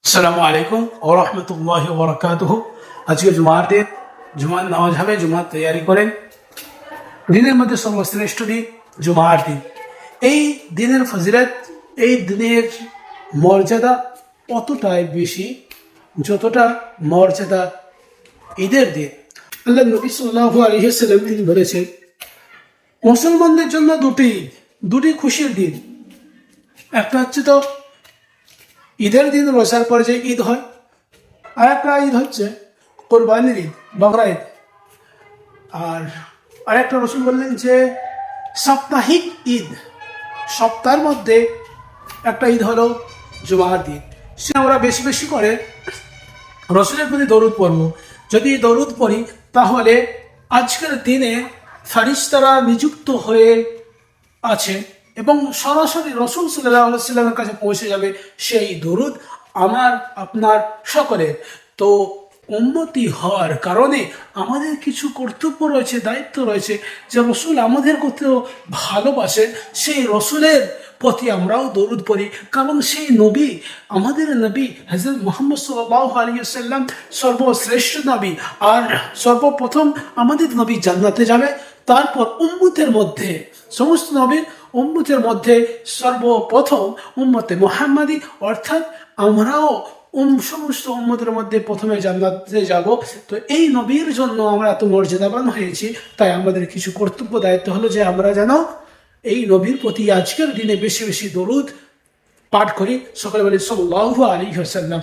আসসালামু আলাইকুম ওয়া রাহমাতুল্লাহি ওয়া বারাকাতুহু। আজকে জুমার দিন, জুমার নামাজ হবে, জুমার তৈয়ারি করেন। দিনের মধ্যে সর্বশ্রেষ্ঠ দিন জুমার দিন। এই দিনের ফজিলত, এই দিনের মর্যাদা অতটাই বেশি যতটা মর্যাদা ঈদের দিন। আল্লাহ নবী সাল্লাল্লাহু আলাইহি ওয়াসাল্লাম তিনি বলেছেন, মুসলমানদের জন্য দুটি খুশির দিন। একটা হচ্ছে তো ঈদের দিন, রোজার পরে যে ঈদ হয়, আর একটা ঈদ হচ্ছে কোরবানির ঈদ, বকরা ঈদ। আর আরেকটা রসুল বললেন যে সাপ্তাহিক ঈদ, সপ্তাহের মধ্যে একটা ঈদ হলো জুমার দিন। সে আমরা বেশি বেশি করে রসুলের প্রতি দরুদ পড়ব। যদি দরুদ পড়ি তাহলে আজকের দিনে ফারিস্তারা নিযুক্ত হয়ে আছে এবং সরাসরি রসুল সাল্লাল্লাহু আলাইহি সাল্লামের কাছে পৌঁছে যাবে সেই দরুদ আমার আপনার সকলের। তো উম্মতি হওয়ার কারণে আমাদের কিছু কর্তব্য রয়েছে, দায়িত্ব রয়েছে, যে রসুল আমাদের কত ভালোবাসে সেই রসুলের প্রতি আমরাও দরুদ পড়ি। কারণ সেই নবী, আমাদের নবী হযরত মুহাম্মদ সাল্লাল্লাহু আলাইহি ওয়াসাল্লাম সর্বশ্রেষ্ঠ নবী। আর সর্বপ্রথম আমাদের নবী জান্নাতে যাবে, তারপর উম্মতের মধ্যে, সমস্ত নবীর উম্মতের মধ্যে সর্বপ্রথম উম্মতে মুহাম্মাদি, অর্থাৎ আমরাও সমস্ত উম্মতের মধ্যে প্রথমে জান্নাতে যাব। তো এই নবীর জন্য আমরা এত মর্যাদাবান হয়েছি, তাই আমাদের কিছু কর্তব্য দায়িত্ব হলো যে আমরা যেন এই নবীর প্রতি আজকের দিনে বেশি বেশি দরুদ পাঠ করি। সকলে বলি সাল্লাল্লাহু আলাইহি ওয়াসাল্লাম।